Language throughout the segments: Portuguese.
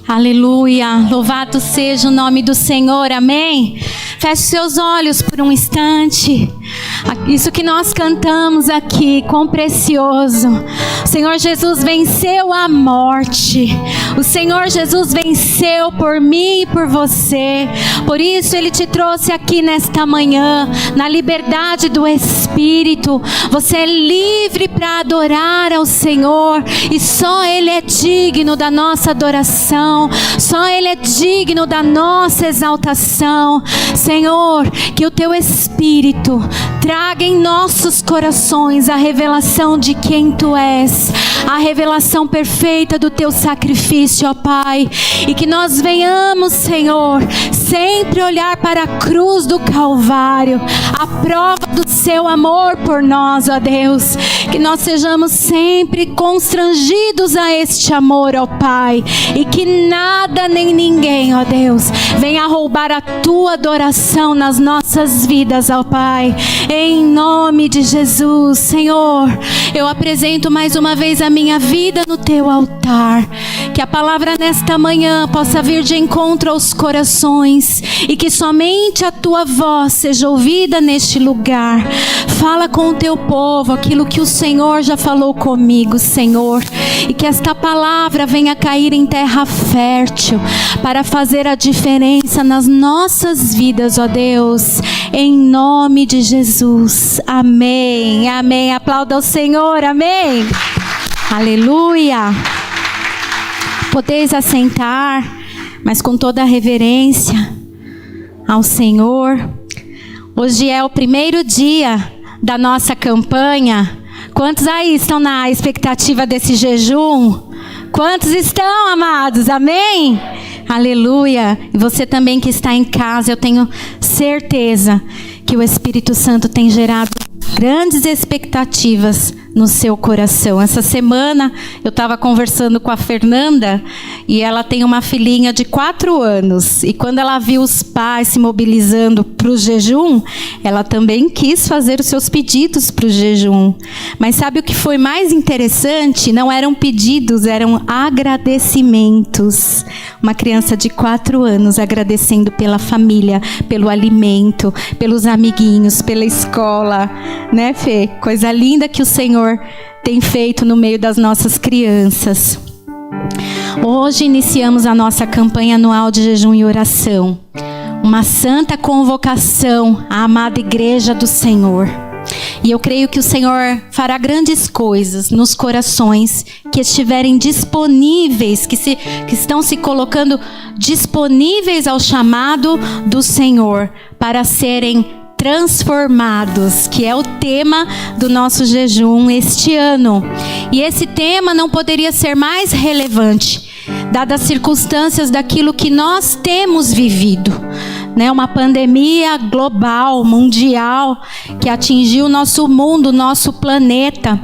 Aleluia, louvado seja o nome do Senhor, amém? Feche seus olhos por um instante. Isso que nós cantamos aqui, quão precioso. O Senhor Jesus venceu a morte. O Senhor Jesus venceu por mim e por você. Por isso Ele te trouxe aqui nesta manhã, na liberdade do Espírito. Você é livre para adorar ao Senhor. E só Ele é digno da nossa adoração. Só Ele é digno da nossa exaltação. Senhor, que o Teu Espírito traga em nossos corações a revelação de quem Tu és, a revelação perfeita do Teu sacrifício, ó Pai, e que nós venhamos, Senhor, sempre olhar para a cruz do Calvário, a prova do Seu amor por nós, ó Deus, que nós sejamos sempre constrangidos a este amor, ó Pai, e que nada nem ninguém, ó Deus, venha roubar a Tua adoração nas nossas vidas, ó Pai, em nome de Jesus. Senhor, eu apresento mais uma vez a minha vida no Teu altar, que a palavra nesta manhã possa vir de encontro aos corações e que somente a Tua voz seja ouvida neste lugar. Fala com o Teu povo aquilo que o Senhor já falou comigo, Senhor, e que esta palavra venha cair em terra fértil para fazer a diferença nas nossas vidas, ó Deus, em nome de Jesus, amém, amém. Aplauda ao Senhor, amém, aleluia. Podeis assentar, mas com toda a reverência ao Senhor. Hoje é o primeiro dia da nossa campanha. Quantos aí estão na expectativa desse jejum? Quantos estão, amados? Amém? Aleluia. E você também que está em casa, eu tenho certeza que o Espírito Santo tem gerado grandes expectativas no seu coração. Essa semana eu estava conversando com a Fernanda e ela tem uma filhinha de 4 anos. E quando ela viu os pais se mobilizando para o jejum, ela também quis fazer os seus pedidos para o jejum. Mas sabe o que foi mais interessante? Não eram pedidos, eram agradecimentos. Uma criança de 4 anos agradecendo pela família, pelo alimento, pelos amiguinhos, pela escola. Né, Fê? Coisa linda que o Senhor tem feito no meio das nossas crianças. Hoje iniciamos a nossa campanha anual de jejum e oração. Uma santa convocação à amada igreja do Senhor. E eu creio que o Senhor fará grandes coisas nos corações que estiverem disponíveis, que estão se colocando disponíveis ao chamado do Senhor para serem transformados, que é o tema do nosso jejum este ano. E esse tema não poderia ser mais relevante, dadas as circunstâncias daquilo que nós temos vivido, né? Uma pandemia global, mundial, que atingiu o nosso mundo, o nosso planeta.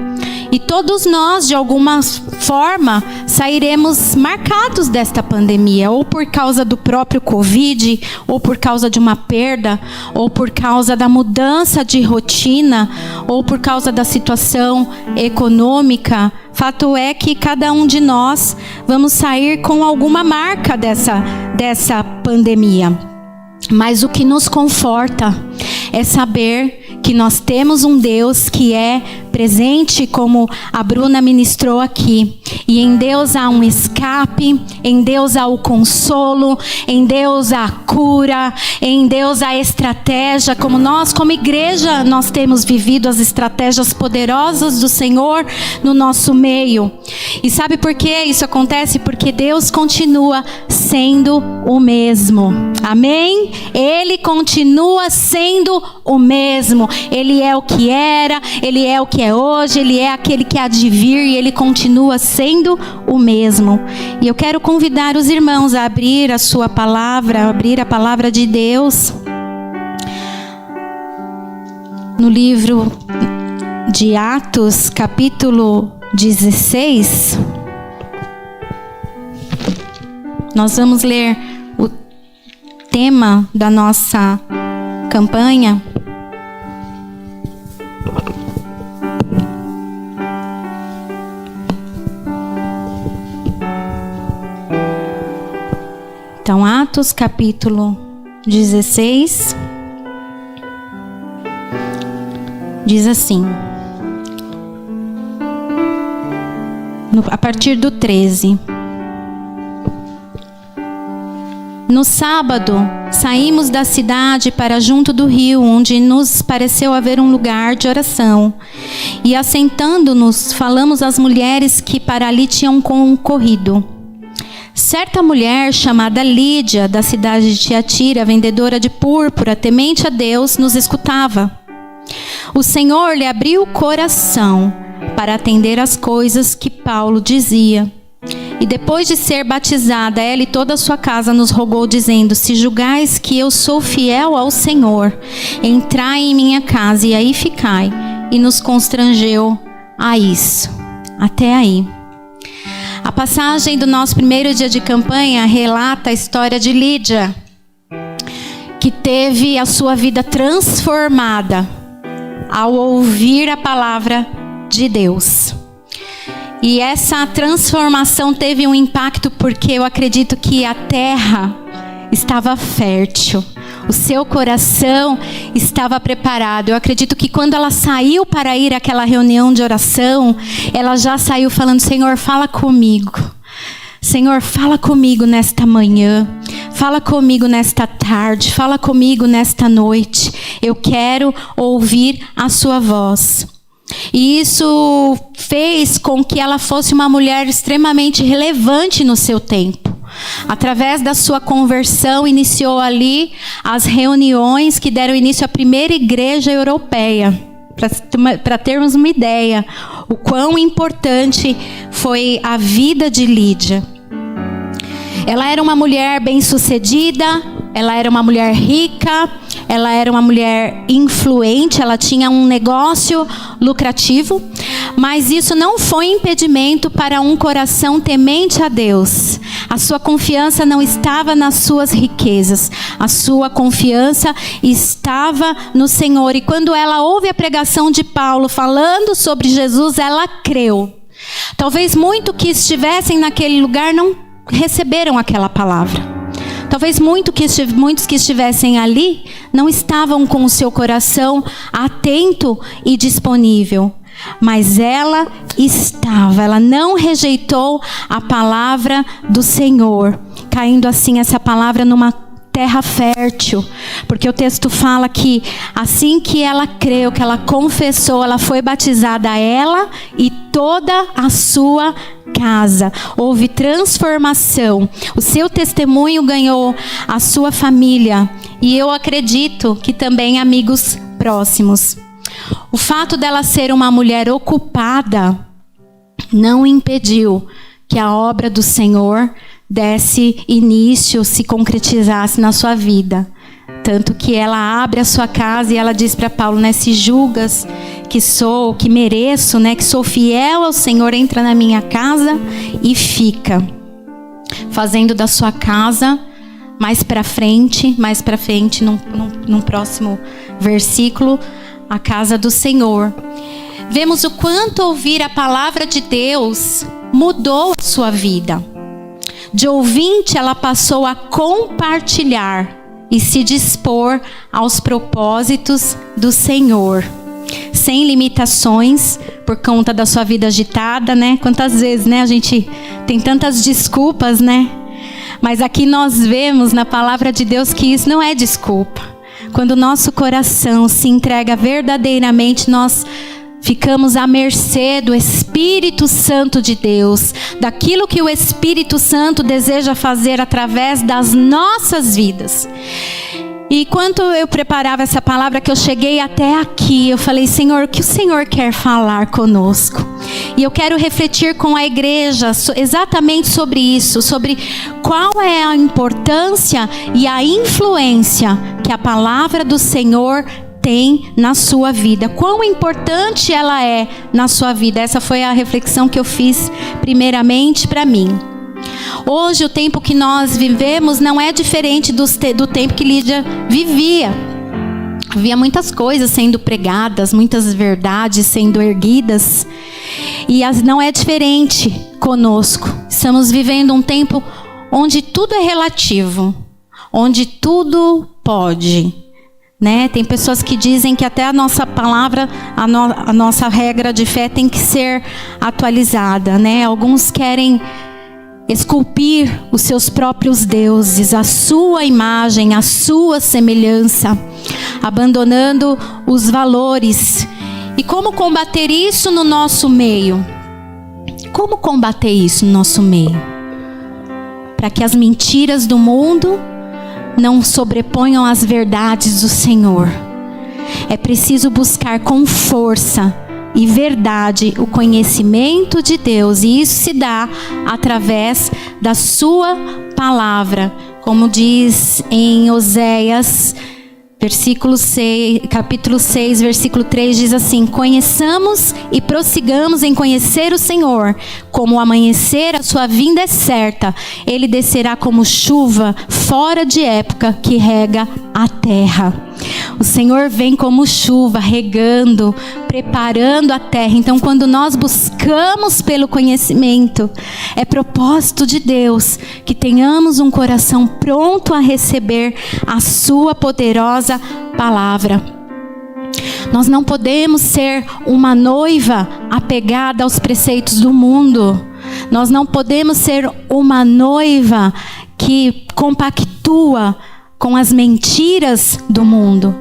E todos nós, de alguma forma, sairemos marcados desta pandemia, ou por causa do próprio Covid, ou por causa de uma perda, ou por causa da mudança de rotina, ou por causa da situação econômica. Fato é que cada um de nós vamos sair com alguma marca dessa pandemia. Mas o que nos conforta é saber que nós temos um Deus que é presente, como a Bruna ministrou aqui. E em Deus há um escape, em Deus há o consolo, em Deus há a cura, em Deus há a estratégia. Como nós, como igreja, nós temos vivido as estratégias poderosas do Senhor no nosso meio. E sabe por que isso acontece? Porque Deus continua sendo o mesmo. Amém? Ele continua sendo o mesmo. Ele é o que era, Ele é o que é hoje, Ele é aquele que há de vir e Ele continua sendo o mesmo. E eu quero convidar os irmãos a abrir a sua palavra, a abrir a palavra de Deus no livro de Atos, capítulo 16. Nós vamos ler o tema da nossa campanha. Atos, capítulo 16. Diz assim, a partir do 13. No sábado, saímos da cidade para junto do rio, onde nos pareceu haver um lugar de oração. E assentando-nos, falamos às mulheres que para ali tinham concorrido. Certa mulher chamada Lídia, da cidade de Tiatira, vendedora de púrpura, temente a Deus, nos escutava. O Senhor lhe abriu o coração para atender às coisas que Paulo dizia. E depois de ser batizada, ela e toda a sua casa nos rogou, dizendo: se julgais que eu sou fiel ao Senhor, entrai em minha casa e aí ficai. E nos constrangeu a isso. Até aí. A passagem do nosso primeiro dia de campanha relata a história de Lídia, que teve a sua vida transformada ao ouvir a palavra de Deus. E essa transformação teve um impacto porque eu acredito que a terra estava fértil. O seu coração estava preparado. Eu acredito que quando ela saiu para ir àquela reunião de oração, ela já saiu falando: Senhor, fala comigo. Senhor, fala comigo nesta manhã. Fala comigo nesta tarde. Fala comigo nesta noite. Eu quero ouvir a sua voz. E isso fez com que ela fosse uma mulher extremamente relevante no seu tempo. Através da sua conversão, iniciou ali as reuniões que deram início à primeira igreja europeia. Para termos uma ideia, o quão importante foi a vida de Lídia. Ela era uma mulher bem-sucedida, ela era uma mulher rica, ela era uma mulher influente, ela tinha um negócio lucrativo, mas isso não foi impedimento para um coração temente a Deus. A sua confiança não estava nas suas riquezas, a sua confiança estava no Senhor. E quando ela ouve a pregação de Paulo falando sobre Jesus, ela creu. Talvez muitos que estivessem naquele lugar não receberam aquela palavra. Talvez muitos que estivessem ali não estavam com o seu coração atento e disponível. Mas ela estava, ela não rejeitou a palavra do Senhor, caindo assim essa palavra numa terra fértil, porque o texto fala que assim que ela creu, que ela confessou, ela foi batizada, ela e toda a sua casa. Houve transformação. O seu testemunho ganhou a sua família e eu acredito que também amigos próximos. O fato dela ser uma mulher ocupada não impediu que a obra do Senhor desse início, se concretizasse na sua vida. Tanto que ela abre a sua casa e ela diz para Paulo, né, se julgas que mereço, né, que sou fiel ao Senhor, entra na minha casa e fica. Fazendo da sua casa, mais para frente, num próximo versículo, a casa do Senhor. Vemos o quanto ouvir a palavra de Deus mudou a sua vida. De ouvinte, ela passou a compartilhar e se dispor aos propósitos do Senhor, sem limitações, por conta da sua vida agitada, né? Quantas vezes, né? A gente tem tantas desculpas, né? Mas aqui nós vemos na palavra de Deus que isso não é desculpa. Quando o nosso coração se entrega verdadeiramente, nós ficamos à mercê do Espírito Santo de Deus, daquilo que o Espírito Santo deseja fazer através das nossas vidas. E quando eu preparava essa palavra, que eu cheguei até aqui, eu falei: Senhor, o que o Senhor quer falar conosco? E eu quero refletir com a igreja exatamente sobre isso, sobre qual é a importância e a influência que a palavra do Senhor tem na sua vida. Quão importante ela é na sua vida. Essa foi a reflexão que eu fiz primeiramente para mim. Hoje o tempo que nós vivemos não é diferente do tempo que Lídia vivia. Havia muitas coisas sendo pregadas, muitas verdades sendo erguidas. E não é diferente conosco. Estamos vivendo um tempo onde tudo é relativo. onde tudo pode, né? Tem pessoas que dizem que até a nossa palavra, a nossa regra de fé tem que ser atualizada, né? Alguns querem esculpir os seus próprios deuses, a sua imagem, a sua semelhança, abandonando os valores. E como combater isso no nosso meio? Como combater isso no nosso meio? Para que as mentiras do mundo não sobreponham as verdades do Senhor. É preciso buscar com força e verdade o conhecimento de Deus, e isso se dá através da sua palavra, como diz em Oséias, capítulo 6, versículo 3, diz assim: conheçamos e prossigamos em conhecer o Senhor. Como o amanhecer, a sua vinda é certa. Ele descerá como chuva fora de época que rega a terra. O Senhor vem como chuva, regando, preparando a terra. Então, quando nós buscamos pelo conhecimento, é propósito de Deus que tenhamos um coração pronto a receber a sua poderosa palavra. Nós não podemos ser uma noiva apegada aos preceitos do mundo. Nós não podemos ser uma noiva que compactua com as mentiras do mundo.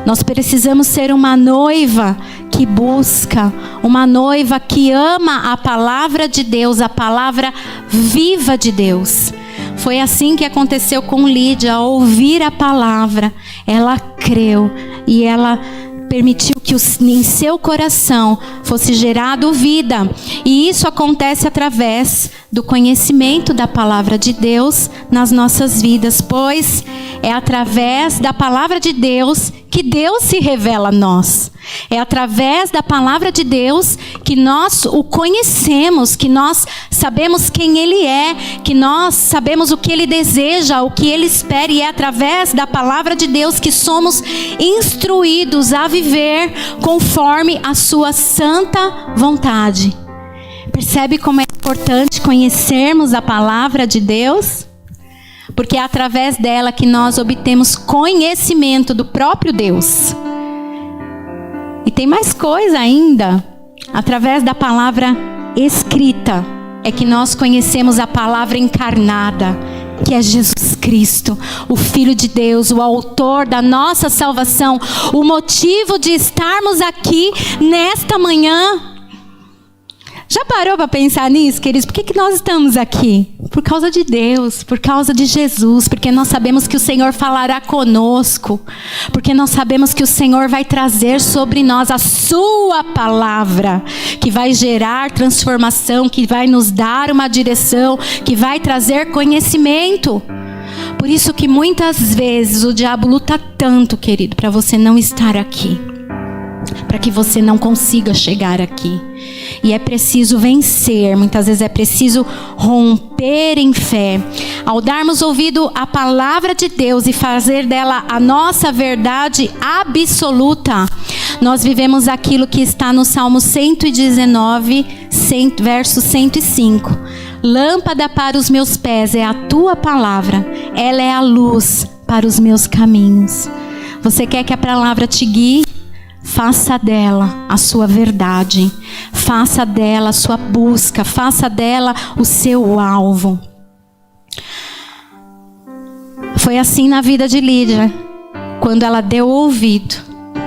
Nós precisamos ser uma noiva que busca, uma noiva que ama a palavra de Deus, a palavra viva de Deus. Foi assim que aconteceu com Lídia. Ao ouvir a palavra, ela creu e ela permitiu que em seu coração fosse gerado vida. E isso acontece através do conhecimento da palavra de Deus nas nossas vidas, pois é através da palavra de Deus que Deus se revela a nós. É através da palavra de Deus que nós o conhecemos, que nós sabemos quem Ele é, que nós sabemos o que Ele deseja, o que Ele espera. E é através da palavra de Deus que somos instruídos a viver conforme a sua santa vontade. Percebe como é importante conhecermos a palavra de Deus? Porque é através dela que nós obtemos conhecimento do próprio Deus. E tem mais coisa ainda. Através da palavra escrita é que nós conhecemos a palavra encarnada, que é Jesus Cristo, o Filho de Deus, o autor da nossa salvação, o motivo de estarmos aqui nesta manhã. Já parou para pensar nisso, queridos? Por que nós estamos aqui? Por causa de Deus, por causa de Jesus, porque nós sabemos que o Senhor falará conosco, porque nós sabemos que o Senhor vai trazer sobre nós a sua palavra, que vai gerar transformação, que vai nos dar uma direção, que vai trazer conhecimento. Por isso que muitas vezes o diabo luta tanto, querido, para você não estar aqui, para que você não consiga chegar aqui. E é preciso vencer, muitas vezes é preciso romper em fé. Ao darmos ouvido à palavra de Deus e fazer dela a nossa verdade absoluta, nós vivemos aquilo que está no Salmo 119, verso 105. Lâmpada para os meus pés é a tua palavra, ela é a luz para os meus caminhos. Você quer que a palavra te guie? Faça dela a sua verdade, faça dela a sua busca, faça dela o seu alvo. Foi assim na vida de Lídia. Quando ela deu ouvido,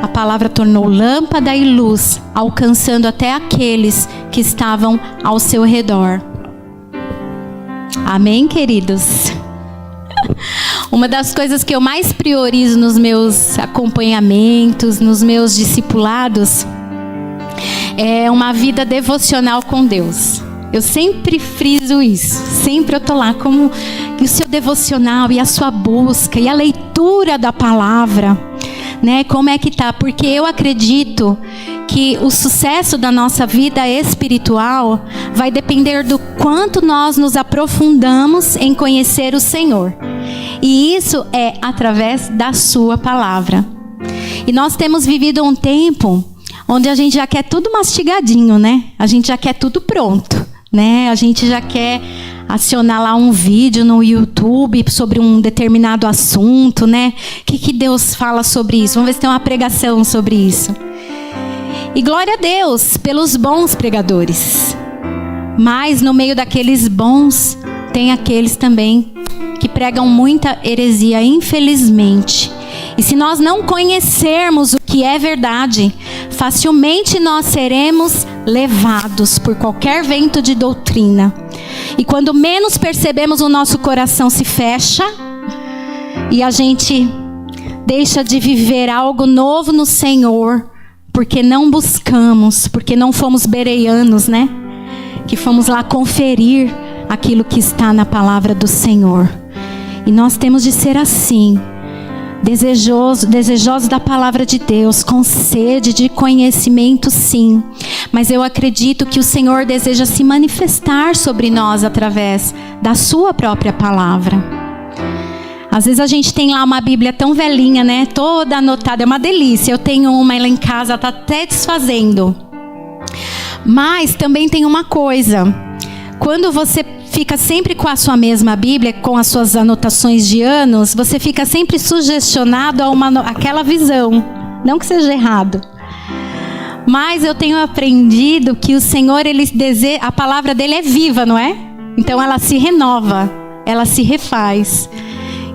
a palavra tornou lâmpada e luz, alcançando até aqueles que estavam ao seu redor. Amém, queridos? Uma das coisas que eu mais priorizo nos meus acompanhamentos, nos meus discipulados, é uma vida devocional com Deus. Eu sempre friso isso, sempre eu tô lá, como o seu devocional e a sua busca e a leitura da palavra, né? Como é que tá? Porque eu acredito que o sucesso da nossa vida espiritual vai depender do quanto nós nos aprofundamos em conhecer o Senhor. E isso é através da sua palavra. E nós temos vivido um tempo onde a gente já quer tudo mastigadinho, né? A gente já quer tudo pronto, né? A gente já quer acionar lá um vídeo no YouTube sobre um determinado assunto, né? O que Deus fala sobre isso? Vamos ver se tem uma pregação sobre isso. E glória a Deus pelos bons pregadores. Mas no meio daqueles bons, tem aqueles também que pregam muita heresia, infelizmente. E se nós não conhecermos o que é verdade, facilmente nós seremos levados por qualquer vento de doutrina. E quando menos percebemos, o nosso coração se fecha e a gente deixa de viver algo novo no Senhor, porque não buscamos, porque não fomos bereanos, né? Que fomos lá conferir aquilo que está na palavra do Senhor. E nós temos de ser assim, desejosos da palavra de Deus, com sede de conhecimento, sim. Mas eu acredito que o Senhor deseja se manifestar sobre nós através da sua própria palavra. Às vezes a gente tem lá uma Bíblia tão velhinha, né? Toda anotada, é uma delícia. Eu tenho uma lá em casa, está até desfazendo. Mas também tem uma coisa. Quando você fica sempre com a sua mesma Bíblia, com as suas anotações de anos, você fica sempre sugestionado a aquela visão. Não que seja errado. Mas eu tenho aprendido que o Senhor, a palavra dele é viva, não é? Então ela se renova, ela se refaz.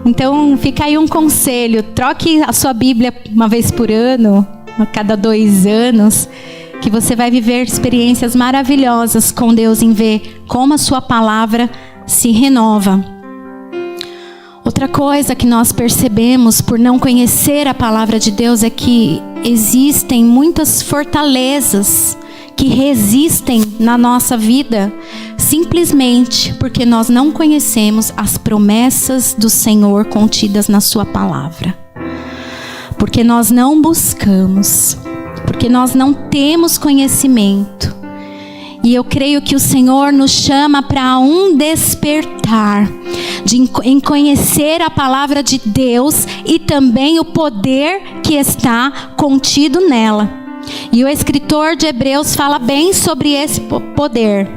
Então fica aí um conselho, troque a sua Bíblia uma vez por ano, a cada 2 anos, que você vai viver experiências maravilhosas com Deus em ver como a sua palavra se renova. Outra coisa que nós percebemos por não conhecer a palavra de Deus é que existem muitas fortalezas que resistem na nossa vida, simplesmente porque nós não conhecemos as promessas do Senhor contidas na sua palavra. Porque nós não buscamos, porque nós não temos conhecimento. E eu creio que o Senhor nos chama para um despertar, em conhecer a palavra de Deus e também o poder que está contido nela. E o escritor de Hebreus fala bem sobre esse poder.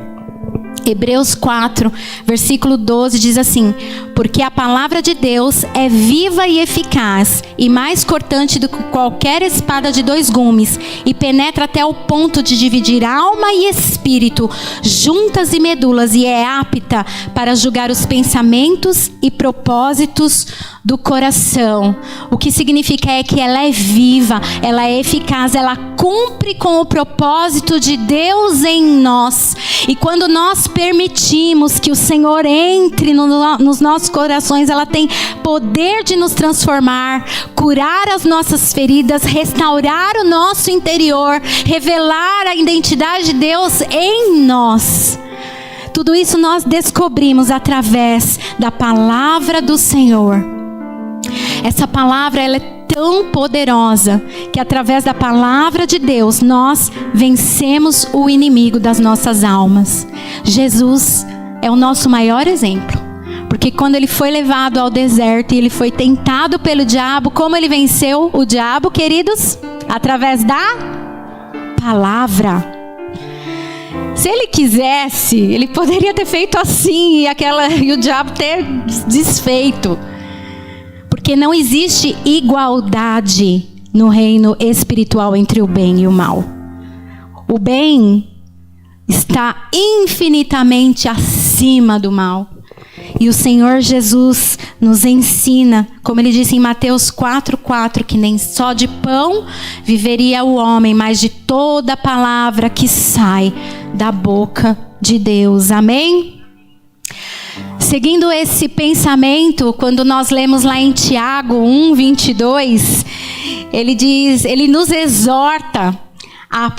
Hebreus 4, versículo 12 diz assim: porque a palavra de Deus é viva e eficaz, e mais cortante do que qualquer espada de 2 gumes, e penetra até o ponto de dividir alma e espírito, juntas e medulas, e é apta para julgar os pensamentos e propósitos do coração. O que significa é que ela é viva, ela é eficaz, ela cumpre com o propósito de Deus em nós. E quando nós permitimos que o Senhor entre nos nossos corações, ela tem poder de nos transformar, curar as nossas feridas, restaurar o nosso interior, revelar a identidade de Deus em nós. Tudo isso nós descobrimos através da palavra do Senhor. Essa palavra, ela é tão poderosa que através da palavra de Deus nós vencemos o inimigo das nossas almas. Jesus é o nosso maior exemplo, porque quando ele foi levado ao deserto e ele foi tentado pelo diabo, como ele venceu o diabo, queridos? Através da palavra. Se ele quisesse, ele poderia ter feito assim e o diabo ter desfeito. Porque não existe igualdade no reino espiritual entre o bem e o mal. O bem está infinitamente acima do mal. E o Senhor Jesus nos ensina, como ele disse em Mateus 4:4, que nem só de pão viveria o homem, mas de toda palavra que sai da boca de Deus. Amém? Seguindo esse pensamento, quando nós lemos lá em Tiago 1:22, ele nos exorta a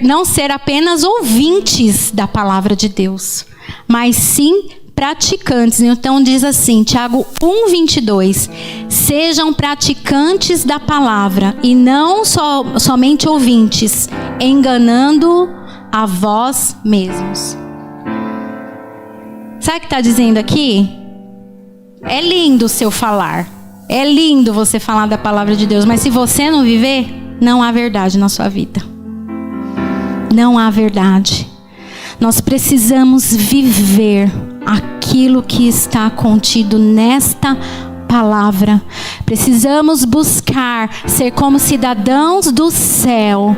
não ser apenas ouvintes da palavra de Deus, mas sim praticantes. Então diz assim, Tiago 1:22, sejam praticantes da palavra e não somente ouvintes, enganando a vós mesmos. Sabe o que está dizendo aqui? É lindo o seu falar. É lindo você falar da palavra de Deus. Mas se você não viver, não há verdade na sua vida. Não há verdade. Nós precisamos viver aquilo que está contido nesta palavra. Precisamos buscar ser como cidadãos do céu.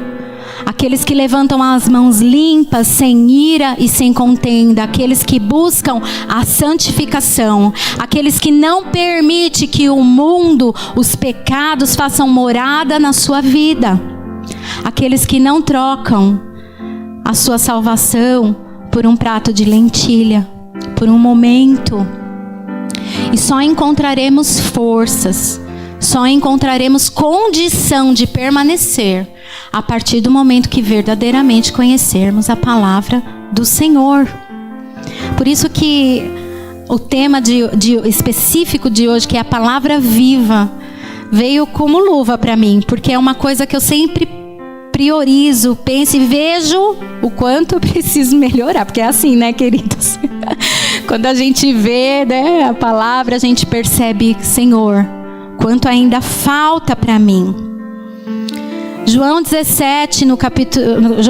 Aqueles que levantam as mãos limpas, sem ira e sem contenda. Aqueles que buscam a santificação. Aqueles que não permitem que o mundo, os pecados façam morada na sua vida. Aqueles que não trocam a sua salvação por um prato de lentilha, por um momento. E só encontraremos forças, só encontraremos condição de permanecer a partir do momento que verdadeiramente conhecermos a palavra do Senhor. Por isso que o tema específico de hoje, que é a palavra viva, veio como luva para mim, porque é uma coisa que eu sempre priorizo, penso e vejo o quanto eu preciso melhorar, porque é assim, né, queridos? Quando a gente vê, né, a palavra, a gente percebe, Senhor, quanto ainda falta para mim. João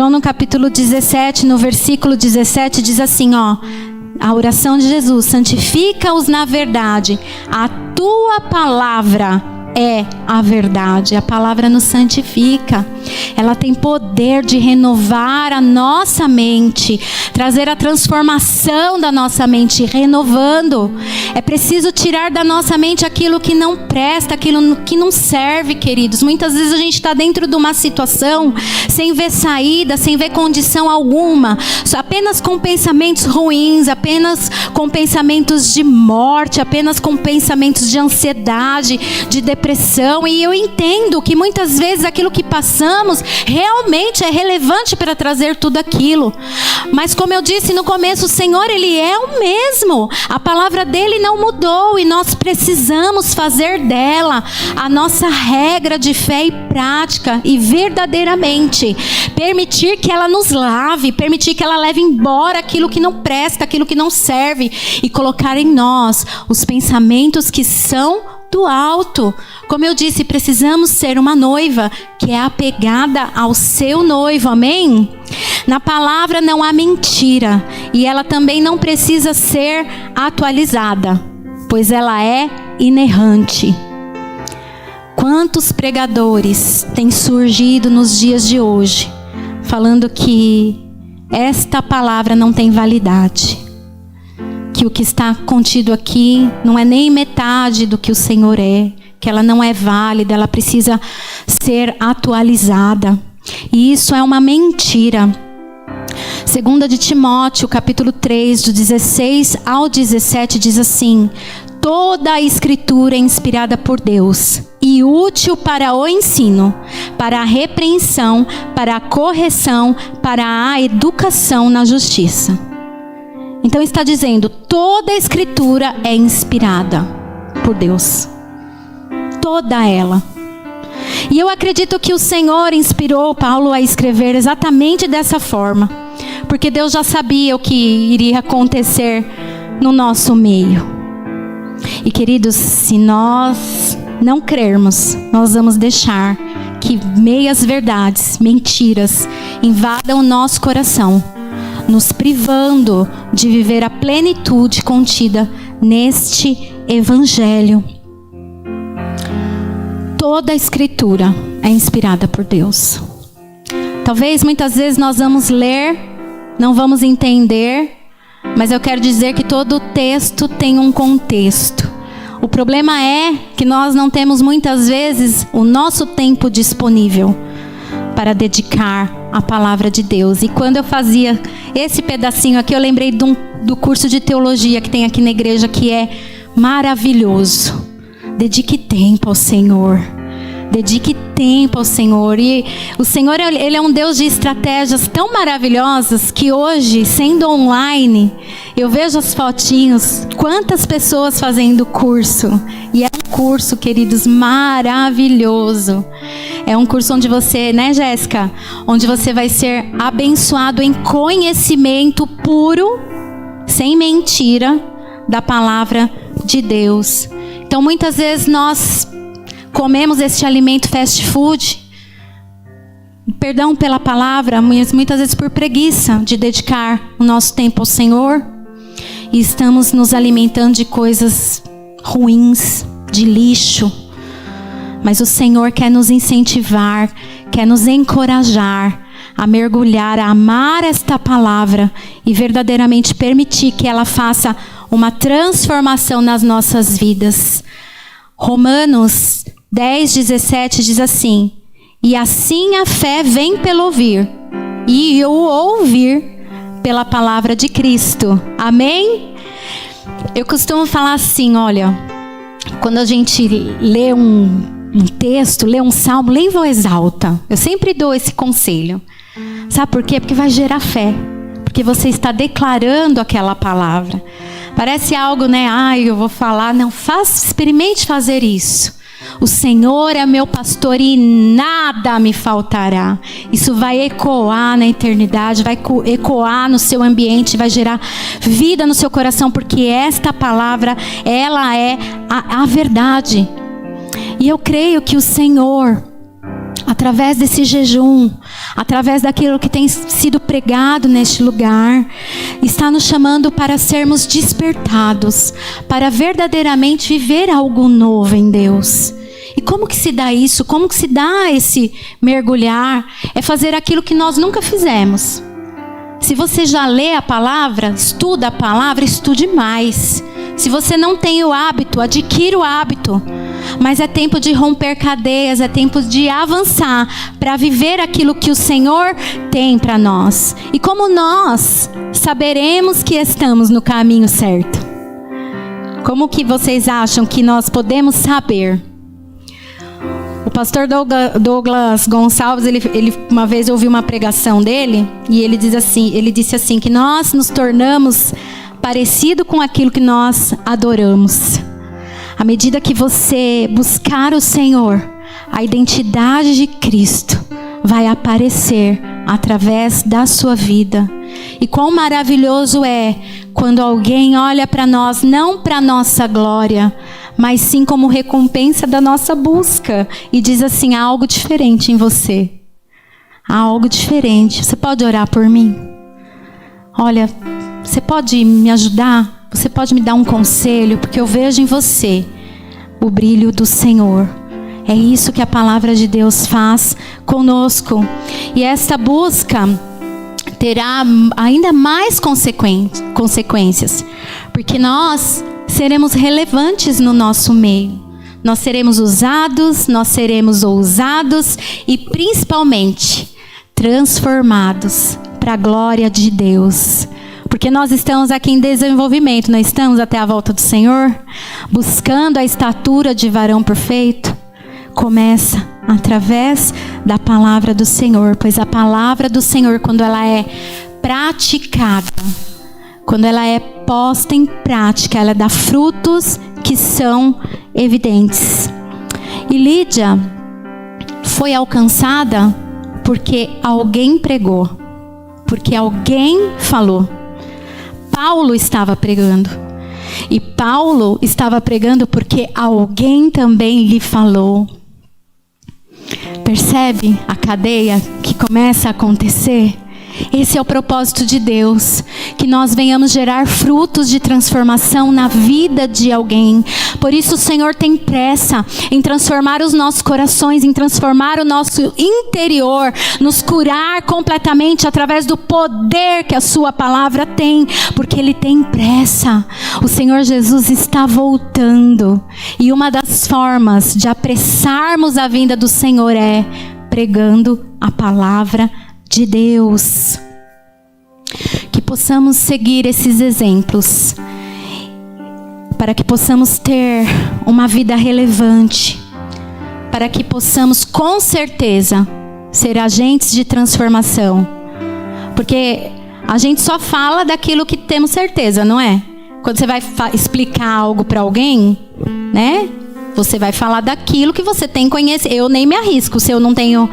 no capítulo 17, no versículo 17, diz assim, ó, a oração de Jesus: santifica-os na verdade, a tua palavra é a verdade. A palavra nos santifica. Ela tem poder de renovar a nossa mente, trazer a transformação da nossa mente, renovando. É preciso tirar da nossa mente aquilo que não presta, aquilo que não serve, queridos. Muitas vezes a gente está dentro de uma situação sem ver saída, sem ver condição alguma, apenas com pensamentos ruins, apenas com pensamentos de morte, apenas com pensamentos de ansiedade, de depressão. E eu entendo que muitas vezes aquilo que passamos realmente é relevante para trazer tudo aquilo. Mas como eu disse no começo, o Senhor, Ele é o mesmo. A palavra dEle não mudou e nós precisamos fazer dela a nossa regra de fé e prática, e verdadeiramente permitir que ela nos lave, permitir que ela leve embora aquilo que não presta, aquilo que não serve, e colocar em nós os pensamentos que são do alto. Como eu disse, precisamos ser uma noiva que é apegada ao seu noivo, amém? Na palavra não há mentira, e ela também não precisa ser atualizada, pois ela é inerrante. Quantos pregadores têm surgido nos dias de hoje, falando que esta palavra não tem validade, que o que está contido aqui não é nem metade do que o Senhor é, que ela não é válida, ela precisa ser atualizada. E isso é uma mentira. 2 de Timóteo, capítulo 3, do 16 ao 17, diz assim: toda a escritura é inspirada por Deus e útil para o ensino, para a repreensão, para a correção, para a educação na justiça. Então está dizendo, toda a escritura é inspirada por Deus. Toda ela. E eu acredito que o Senhor inspirou Paulo a escrever exatamente dessa forma, porque Deus já sabia o que iria acontecer no nosso meio. E queridos, se nós não crermos, nós vamos deixar que meias verdades, mentiras, invadam o nosso coração, nos privando de viver a plenitude contida neste Evangelho. Toda a Escritura é inspirada por Deus. Talvez muitas vezes nós vamos ler, não vamos entender, mas eu quero dizer que todo texto tem um contexto. O problema é que nós não temos muitas vezes o nosso tempo disponível para dedicar à palavra de Deus. E quando eu fazia esse pedacinho aqui, eu lembrei do curso de teologia que tem aqui na igreja, que é maravilhoso. Dedique tempo ao Senhor. Dedique tempo ao Senhor. E o Senhor, Ele é um Deus de estratégias tão maravilhosas que hoje, sendo online, eu vejo as fotinhos, quantas pessoas fazendo curso. E é um curso, queridos, maravilhoso. É um curso onde você, né, Jéssica? Onde você vai ser abençoado em conhecimento puro, sem mentira, da palavra de Deus. Então, muitas vezes nós comemos este alimento fast food, perdão pela palavra, muitas vezes por preguiça de dedicar o nosso tempo ao Senhor. e estamos nos alimentando de coisas ruins, de lixo. Mas o Senhor quer nos incentivar, quer nos encorajar a mergulhar, a amar esta palavra e verdadeiramente permitir que ela faça uma transformação nas nossas vidas. Romanos 10:17 diz assim: e assim a fé vem pelo ouvir, e o ouvir pela palavra de Cristo. Amém? Eu costumo falar assim, olha, quando a gente lê um texto, lê um salmo, lê em voz alta. Eu sempre dou esse conselho. Sabe por quê? Porque vai gerar fé. Porque você está declarando aquela palavra. Parece algo, né? Eu vou falar. Não, experimente fazer isso. O Senhor é meu pastor e nada me faltará. Isso vai ecoar na eternidade, vai ecoar no seu ambiente, vai gerar vida no seu coração, porque esta palavra, ela é a verdade. E eu creio que o Senhor, através desse jejum, através daquilo que tem sido pregado neste lugar, está nos chamando para sermos despertados, para verdadeiramente viver algo novo em Deus. E como que se dá isso? Como que se dá esse mergulhar? É fazer aquilo que nós nunca fizemos. Se você já lê a palavra, estuda a palavra, estude mais. Se você não tem o hábito, adquira o hábito. Mas é tempo de romper cadeias, é tempo de avançar para viver aquilo que o Senhor tem para nós. E como nós saberemos que estamos no caminho certo? Como que vocês acham que nós podemos saber? O pastor Douglas Gonçalves, ele uma vez ouviu uma pregação dele e ele disse assim que nós nos tornamos parecido com aquilo que nós adoramos. À medida que você buscar o Senhor, a identidade de Cristo vai aparecer através da sua vida. E quão maravilhoso é quando alguém olha para nós, não para nossa glória, mas sim como recompensa da nossa busca, e diz assim: há algo diferente em você. Há algo diferente. Você pode orar por mim? Olha, você pode me ajudar? Você pode me dar um conselho? Porque eu vejo em você o brilho do Senhor. É isso que a palavra de Deus faz conosco. E esta busca terá ainda mais consequências. Porque nós seremos relevantes no nosso meio. Nós seremos usados, nós seremos ousados e principalmente transformados para a glória de Deus. Porque nós estamos aqui em desenvolvimento, não estamos até a volta do Senhor, buscando a estatura de varão perfeito. Começa através da palavra do Senhor, pois a palavra do Senhor, quando ela é praticada, quando ela é posta em prática, ela dá frutos que são evidentes. E Lídia foi alcançada porque alguém pregou, porque alguém falou. Paulo estava pregando. E Paulo estava pregando porque alguém também lhe falou. Percebe a cadeia que começa a acontecer? Esse é o propósito de Deus, que nós venhamos gerar frutos de transformação na vida de alguém. Por isso o Senhor tem pressa em transformar os nossos corações, em transformar o nosso interior, nos curar completamente através do poder que a sua palavra tem, porque Ele tem pressa. O Senhor Jesus está voltando, e uma das formas de apressarmos a vinda do Senhor é pregando a palavra de Deus. Que possamos seguir esses exemplos, para que possamos ter uma vida relevante, para que possamos com certeza ser agentes de transformação. Porque a gente só fala daquilo que temos certeza, não é? Quando você vai explicar algo para alguém, né? Você vai falar daquilo que você tem conhecimento. Eu nem me arrisco se eu não tenho.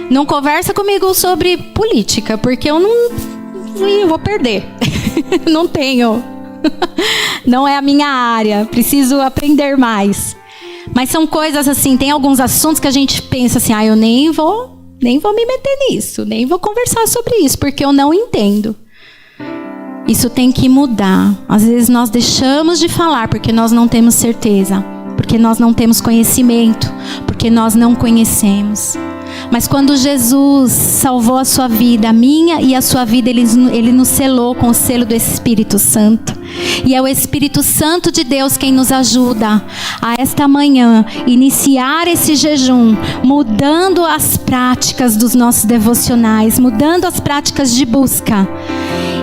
Não conversa comigo sobre política, porque eu vou perder. Não tenho. Não é a minha área. Preciso aprender mais. Mas são coisas assim, tem alguns assuntos que a gente pensa assim, eu nem vou me meter nisso, nem vou conversar sobre isso, porque eu não entendo. Isso tem que mudar. Às vezes nós deixamos de falar porque nós não temos certeza, porque nós não temos conhecimento, porque nós não conhecemos. Mas quando Jesus salvou a sua vida, a minha e a sua vida, Ele nos selou com o selo do Espírito Santo. E é o Espírito Santo de Deus quem nos ajuda a esta manhã iniciar esse jejum, mudando as práticas dos nossos devocionais, mudando as práticas de busca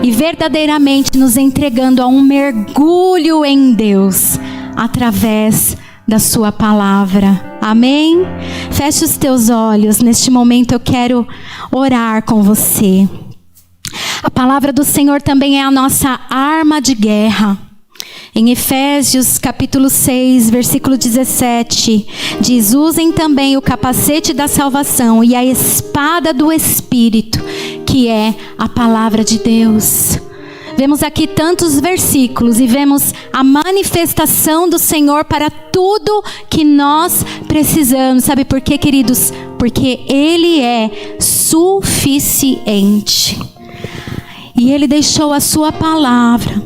e verdadeiramente nos entregando a um mergulho em Deus através da sua palavra. Amém? Feche os teus olhos. Neste momento eu quero orar com você. A palavra do Senhor também é a nossa arma de guerra. Em Efésios capítulo 6, versículo 17, diz: usem também o capacete da salvação e a espada do Espírito, que é a palavra de Deus. Vemos aqui tantos versículos e vemos a manifestação do Senhor para tudo que nós precisamos. Sabe por quê, queridos? Porque Ele é suficiente. E Ele deixou a sua palavra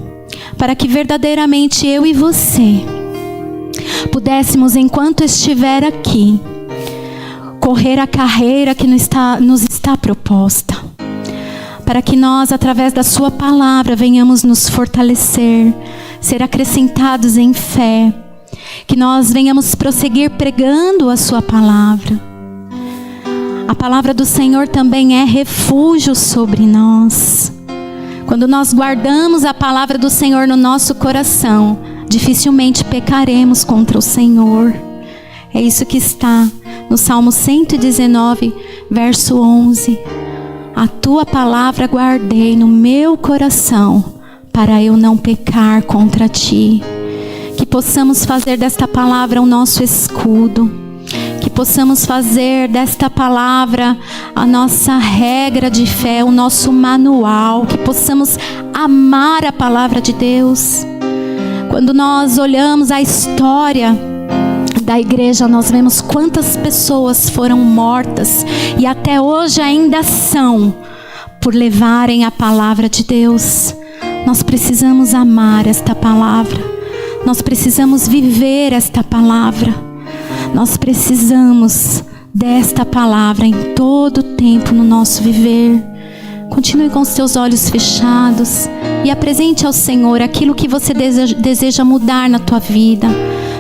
para que verdadeiramente eu e você pudéssemos, enquanto estiver aqui, correr a carreira que nos está proposta. Para que nós, através da sua palavra, venhamos nos fortalecer, ser acrescentados em fé. Que nós venhamos prosseguir pregando a sua palavra. A palavra do Senhor também é refúgio sobre nós. Quando nós guardamos a palavra do Senhor no nosso coração, dificilmente pecaremos contra o Senhor. É isso que está no Salmo 119, verso 11. A tua palavra guardei no meu coração, para eu não pecar contra ti. Que possamos fazer desta palavra o nosso escudo. Que possamos fazer desta palavra a nossa regra de fé, o nosso manual. Que possamos amar a palavra de Deus. Quando nós olhamos a história da igreja, nós vemos quantas pessoas foram mortas e até hoje ainda são, por levarem a palavra de Deus. Nós precisamos amar esta palavra, nós precisamos viver esta palavra, nós precisamos desta palavra em todo o tempo no nosso viver. Continue com os seus olhos fechados e apresente ao Senhor aquilo que você deseja mudar na tua vida.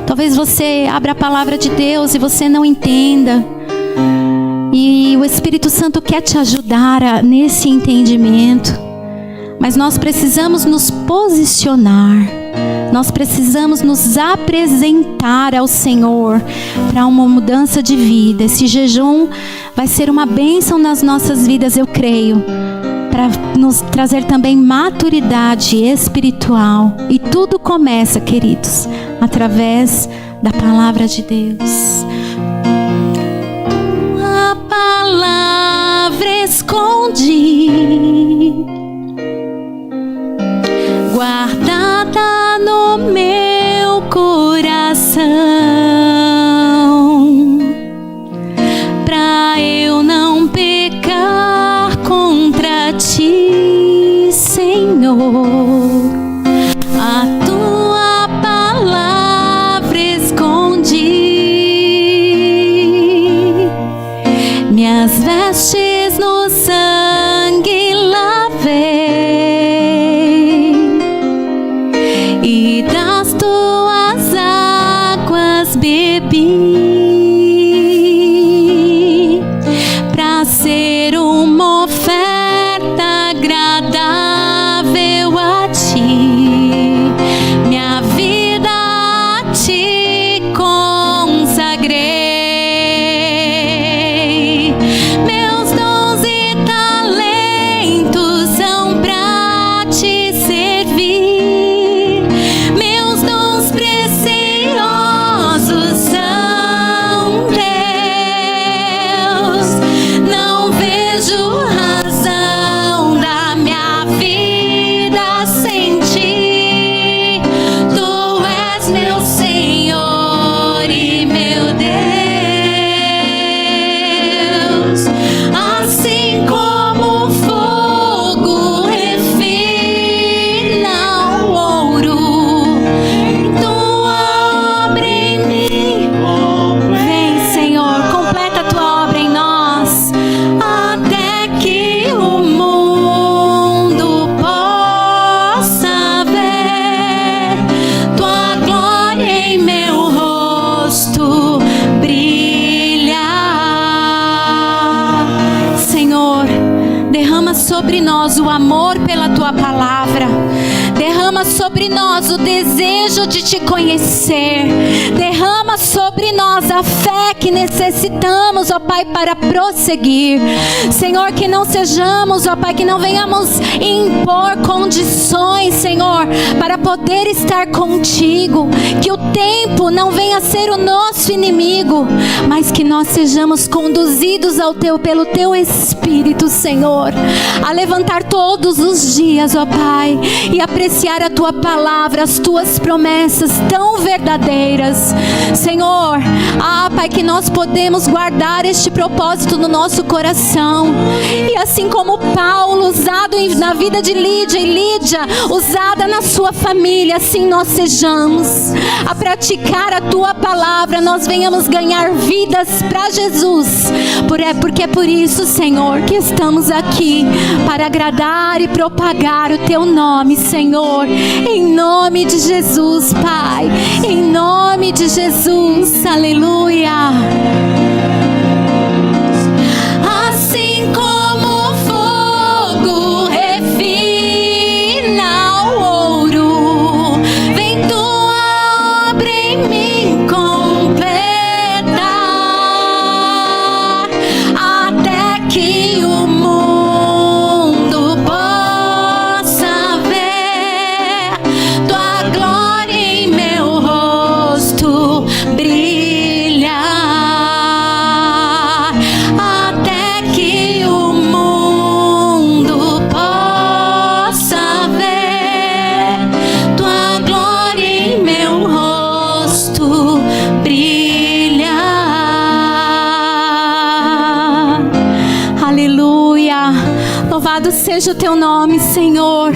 Talvez você abra a palavra de Deus e você não entenda. E o Espírito Santo quer te ajudar nesse entendimento. Mas nós precisamos nos posicionar. Nós precisamos nos apresentar ao Senhor para uma mudança de vida. Esse jejum vai ser uma bênção nas nossas vidas, eu creio. Para nos trazer também maturidade espiritual. E tudo começa, queridos, através da palavra de Deus. A palavra escondi, guardada no meu coração, pra eu não pecar contra ti, Senhor. A tua palavra escondi, minhas vestes no sangue lavei, e das tuas águas bebi, pra ser uma oferta agradável a pela tua palavra. Derrama sobre nós o desejo de te conhecer. Derrama sobre nós a fé que necessitamos, ó Pai, para prosseguir. Senhor, que não sejamos, ó Pai, que não venhamos impor condições, Senhor, para poder estar contigo. Que o tempo não venha ser o nosso inimigo, mas que nós sejamos conduzidos pelo teu Espírito, Senhor, a levantar todos os dias, ó Pai, e apreciar a tua palavra, as tuas promessas tão verdadeiras, Senhor. Pai, que nós podemos guardar este propósito no nosso coração, e assim como Paulo usado na vida de Lídia, e Lídia usada na sua família, assim nós sejamos a praticar a tua palavra, nós venhamos ganhar vidas para Jesus, porque é por isso, Senhor, que estamos aqui, para agradar e propagar o teu nome, Senhor, em nome de Jesus, Pai, em nome de Jesus, aleluia. Assim como o fogo refina o ouro, vem tua obra em mim completar, até que o mundo possa ver tua glória em meu rosto brilhar, até que o mundo possa ver tua glória em meu rosto brilhar. Aleluia. Louvado seja o teu nome, Senhor.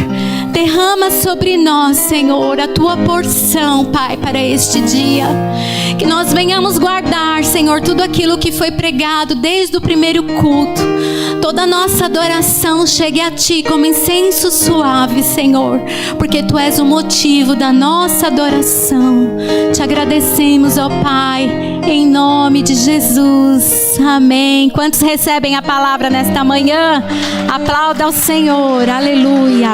Derrama sobre nós, Senhor, a tua porção, Pai, para este dia. Que nós venhamos guardar, Senhor, tudo aquilo que foi pregado desde o primeiro culto. Toda a nossa adoração chegue a Ti como incenso suave, Senhor, porque Tu és o motivo da nossa adoração. Te agradecemos, ó Pai, em nome de Jesus. Amém. Quantos recebem a palavra nesta manhã? Aplauda ao Senhor. Aleluia.